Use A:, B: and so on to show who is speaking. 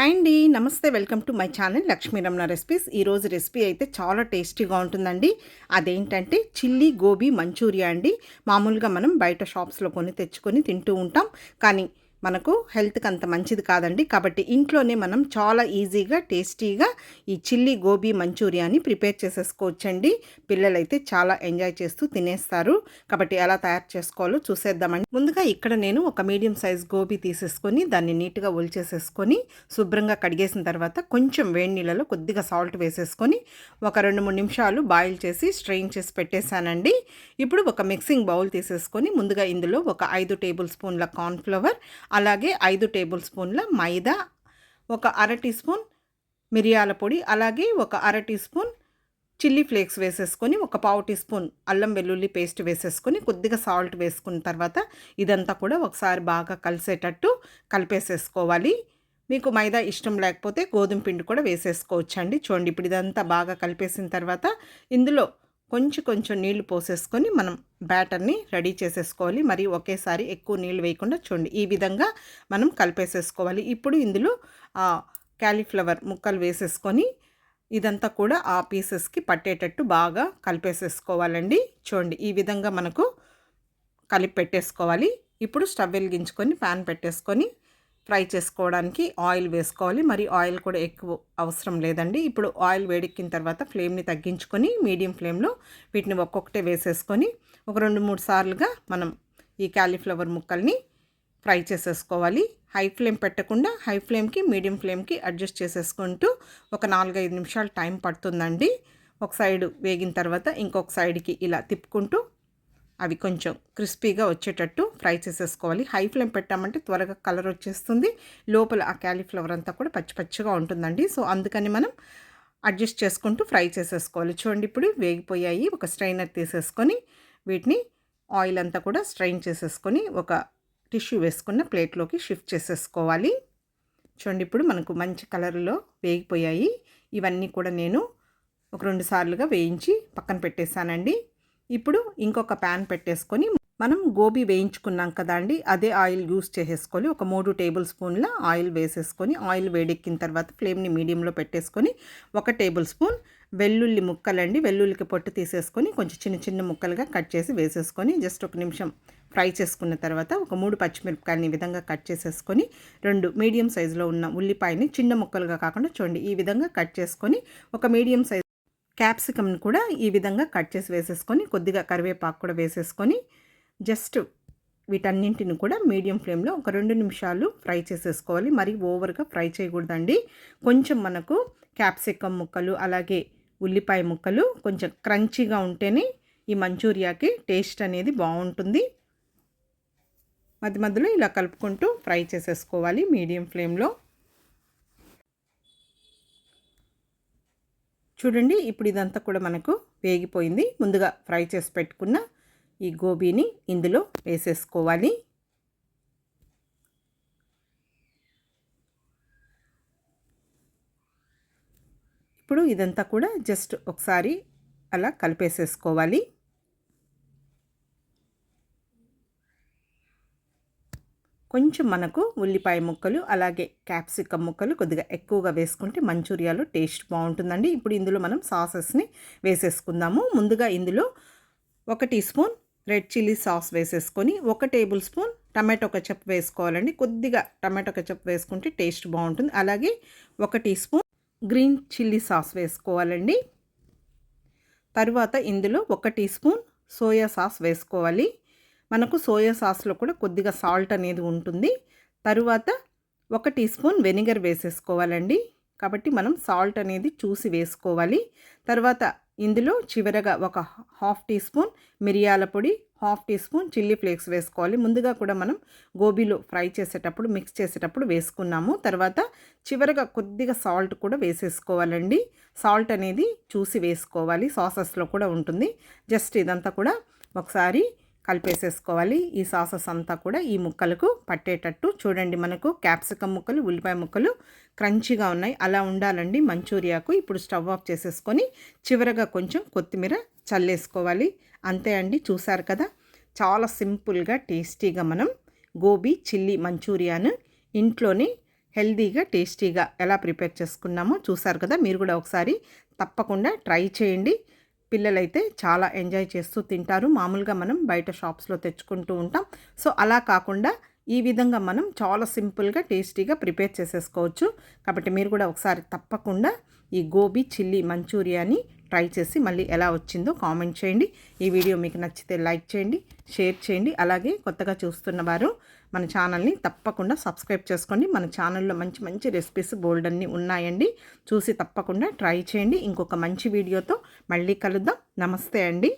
A: Hi అండి. నమస్తే. Welcome to my channel Lakshmi Ramana recipes. ఈరోజు రెసిపీ అయితే చాలా టేస్టీగా ఉంటుందండి. అదేంటంటే చిల్లీ గోబీ మంచూరియా అండి. మామూలుగా మనం బయట షాప్స్లో తెచ్చుకొని తింటూ ఉంటాం. కానీ మనకు హెల్త్కి అంత మంచిది కాదండి. కాబట్టి ఇంట్లోనే మనం చాలా ఈజీగా టేస్టీగా ఈ చిల్లీ గోబీ మంచూరియాని ప్రిపేర్ చేసేసుకోవచ్చండి. పిల్లలైతే చాలా ఎంజాయ్ చేస్తూ తినేస్తారు. కాబట్టి ఎలా తయారు చేసుకోవాలో చూసేద్దామండి. ముందుగా ఇక్కడ నేను ఒక మీడియం సైజ్ గోబీ తీసేసుకొని దాన్ని నీట్గా ఒలిచేసేసుకొని శుభ్రంగా కడిగేసిన తర్వాత కొంచెం వేడి నీళ్ళలో కొద్దిగా సాల్ట్ వేసేసుకొని ఒక 2-3 నిమిషాలు బాయిల్ చేసి స్ట్రెయిన్ చేసి పెట్టేశానండి. ఇప్పుడు ఒక మిక్సింగ్ బౌల్ తీసేసుకొని ముందుగా ఇందులో ఒక 5 టేబుల్ స్పూన్ల కార్న్ఫ్లవర్, అలాగే 5 టేబుల్ స్పూన్ల మైదా, ఒక అర టీ స్పూన్ మిరియాల పొడి, అలాగే ఒక అర టీ స్పూన్ చిల్లీ ఫ్లేక్స్ వేసేసుకొని ఒక పావు టీ స్పూన్ అల్లం వెల్లుల్లి పేస్ట్ వేసేసుకొని కొద్దిగా సాల్ట్ వేసుకున్న తర్వాత ఇదంతా కూడా ఒకసారి బాగా కలిసేటట్టు కలిపేసేసుకోవాలి. మీకు మైదా ఇష్టం లేకపోతే గోధుమ పిండి కూడా వేసేసుకోవచ్చండి. చూడండి, ఇప్పుడు ఇదంతా బాగా కలిపేసిన తర్వాత ఇందులో కొంచెం నీళ్లు పోసేసుకొని మనం బ్యాటర్ని రెడీ చేసేసుకోవాలి. మరి ఒకేసారి ఎక్కువ నీళ్ళు వేయకుండా చూడండి ఈ విధంగా మనం కలిపేసేసుకోవాలి. ఇప్పుడు ఇందులో క్యాలీఫ్లవర్ ముక్కలు వేసేసుకొని ఇదంతా కూడా ఆ పీసెస్కి పట్టేటట్టు బాగా కలిపేసేసుకోవాలండి. చూడండి ఈ విధంగా మనకు కలిపి పెట్టేసుకోవాలి. ఇప్పుడు స్టవ్ వెలిగించుకొని ప్యాన్ పెట్టేసుకొని ఫ్రై చేసుకోవడానికి ఆయిల్ వేసుకోవాలి. మరి ఆయిల్ కూడా ఎక్కువ అవసరం లేదండి. ఇప్పుడు ఆయిల్ వేడెక్కిన తర్వాత ఫ్లేమ్ని తగ్గించుకొని మీడియం ఫ్లేమ్లో వీటిని ఒక్కొక్కటే వేసేసుకొని ఒక 2-3 సార్లుగా మనం ఈ క్యాలీఫ్లవర్ ముక్కల్ని ఫ్రై చేసేసుకోవాలి. హై ఫ్లేమ్ పెట్టకుండా హై ఫ్లేమ్కి మీడియం ఫ్లేమ్కి అడ్జస్ట్ చేసేసుకుంటూ ఒక 4-5 నిమిషాలు టైం పడుతుందండి. ఒక సైడు వేగిన తర్వాత ఇంకొక సైడ్కి ఇలా తిప్పుకుంటూ అవి కొంచెం క్రిస్పీగా వచ్చేటట్టు ఫ్రై చేసేసుకోవాలి. హై ఫ్లేమ్ పెట్టామంటే త్వరగా కలర్ వచ్చేస్తుంది, లోపల ఆ క్యాలీఫ్లవర్ అంతా కూడా పచ్చిగా ఉంటుందండి. సో అందుకని మనం అడ్జస్ట్ చేసుకుంటూ ఫ్రై చేసేసుకోవాలి. చూడండి ఇప్పుడు వేగిపోయాయి. ఒక స్ట్రైనర్ తీసేసుకొని వీటిని ఆయిల్ అంతా కూడా స్ట్రైన్ చేసేసుకొని ఒక టిష్యూ వేసుకున్న ప్లేట్లోకి షిఫ్ట్ చేసేసుకోవాలి. చూడండి ఇప్పుడు మనకు మంచి కలర్లో వేగిపోయాయి. ఇవన్నీ కూడా నేను ఒక 2 సార్లుగా వేయించి పక్కన పెట్టేశానండి. ఇప్పుడు ఇంకొక ప్యాన్ పెట్టేసుకొని మనం గోబీ వేయించుకున్నాం కదా అండి, అదే ఆయిల్ యూస్ చేసేసుకొని ఒక 3 టేబుల్ స్పూన్ల ఆయిల్ వేసేసుకొని ఆయిల్ వేడెక్కిన తర్వాత ఫ్లేమ్ని మీడియంలో పెట్టేసుకొని 1 టేబుల్ స్పూన్ వెల్లుల్లి ముక్కలండి, వెల్లుల్లికి పొట్టు తీసేసుకొని కొంచెం చిన్న ముక్కలుగా కట్ చేసి వేసేసుకొని జస్ట్ 1 నిమిషం ఫ్రై చేసుకున్న తర్వాత ఒక 3 పచ్చిమిరపకాయలని ఈ విధంగా కట్ చేసేసుకొని 2 మీడియం సైజులో ఉన్న ఉల్లిపాయని చిన్న ముక్కలుగా కాకుండా చూడండి ఈ విధంగా కట్ చేసుకొని ఒక మీడియం సైజ్ క్యాప్సికమ్ని కూడా ఈ విధంగా కట్ చేసి వేసేసుకొని కొద్దిగా కరివేపాకు కూడా వేసేసుకొని జస్ట్ వీటన్నింటిని కూడా మీడియం ఫ్లేమ్లో ఒక 2 నిమిషాలు ఫ్రై చేసేసుకోవాలి. మరి ఓవర్గా ఫ్రై చేయకూడదండి. కొంచెం మనకు క్యాప్సికమ్ ముక్కలు అలాగే ఉల్లిపాయ ముక్కలు కొంచెం క్రంచీగా ఉంటేనే ఈ మంచూరియాకి టేస్ట్ అనేది బాగుంటుంది. మధ్యలో ఇలా కలుపుకుంటూ ఫ్రై చేసేసుకోవాలి మీడియం ఫ్లేమ్లో. చూడండి ఇప్పుడు ఇదంతా కూడా మనకు వేగిపోయింది. ముందుగా ఫ్రై చేసి పెట్టుకున్న ఈ గోబీని ఇందులో వేసేసుకోవాలి. ఇప్పుడు ఇదంతా కూడా జస్ట్ ఒకసారి అలా కలిపేసేసుకోవాలి. కొంచెం మనకు ఉల్లిపాయ ముక్కలు అలాగే క్యాప్సికమ్ ముక్కలు కొద్దిగా ఎక్కువగా వేసుకుంటే మంచూరియాలో టేస్ట్ బాగుంటుందండి. ఇప్పుడు ఇందులో మనం సాసెస్ని వేసేసుకుందాము. ముందుగా ఇందులో 1 teaspoon red chilli sauce వేసేసుకొని 1 టేబుల్ స్పూన్ టమాటో కెచప్ వేసుకోవాలండి. కొద్దిగా టమాటో కెచప్ వేసుకుంటే టేస్ట్ బాగుంటుంది. అలాగే 1 teaspoon green chilli sauce వేసుకోవాలండి. తర్వాత ఇందులో 1 టీ స్పూన్ సోయా సాస్ వేసుకోవాలి. మనకు సోయా సాస్లో కూడా కొద్దిగా సాల్ట్ అనేది ఉంటుంది. తరువాత 1 టీ స్పూన్ వెనిగర్ వేసేసుకోవాలండి. కాబట్టి మనం సాల్ట్ అనేది చూసి వేసుకోవాలి. తర్వాత ఇందులో చివరగా ఒక హాఫ్ టీ స్పూన్ మిరియాల పొడి, half teaspoon chilli flakes వేసుకోవాలి. ముందుగా కూడా మనం గోబీలో ఫ్రై చేసేటప్పుడు మిక్స్ చేసేటప్పుడు వేసుకున్నాము. తర్వాత చివరగా కొద్దిగా సాల్ట్ కూడా వేసేసుకోవాలండి. సాల్ట్ అనేది చూసి వేసుకోవాలి, సాసెస్లో కూడా ఉంటుంది. జస్ట్ ఇదంతా కూడా ఒకసారి కలిపేసేసుకోవాలి. ఈ సాసెస్ అంతా కూడా ఈ ముక్కలకు పట్టేటట్టు చూడండి. మనకు క్యాప్సికమ్ ముక్కలు ఉల్లిపాయ ముక్కలు క్రంచీగా ఉన్నాయి, అలా ఉండాలండి మంచూరియాకు. ఇప్పుడు స్టవ్ ఆఫ్ చేసేసుకొని చివరగా కొంచెం కొత్తిమీర చల్లేసుకోవాలి. అంతే అండి, చూసారు కదా, చాలా సింపుల్గా టేస్టీగా మనం గోబీ చిల్లీ మంచూరియాను ఇంట్లోనే హెల్తీగా టేస్టీగా ఎలా ప్రిపేర్ చేసుకున్నామో చూసారు కదా. మీరు కూడా ఒకసారి తప్పకుండా ట్రై చేయండి. పిల్లలైతే చాలా ఎంజాయ్ చేస్తూ తింటారు. మామూలుగా మనం బయట షాప్స్లో తెచ్చుకుంటూ ఉంటాం. సో అలా కాకుండా ఈ విధంగా మనం చాలా సింపుల్గా టేస్టీగా ప్రిపేర్ చేసేసుకోవచ్చు. కాబట్టి మీరు కూడా ఒకసారి తప్పకుండా ఈ గోబీ చిల్లీ మంచూరియాని ట్రై చేసి మళ్ళీ ఎలా వచ్చిందో కామెంట్ చేయండి. ఈ వీడియో మీకు నచ్చితే లైక్ చేయండి, షేర్ చేయండి. అలాగే కొత్తగా చూస్తున్న వారు మన ఛానల్ని తప్పకుండా సబ్స్క్రైబ్ చేసుకోండి. మన ఛానల్లో మంచి మంచి రెసిపీస్ బోల్డ్ అన్నీ ఉన్నాయండి. చూసి తప్పకుండా ట్రై చేయండి. ఇంకొక మంచి వీడియోతో మళ్ళీ కలుద్దాం. నమస్తే అండి.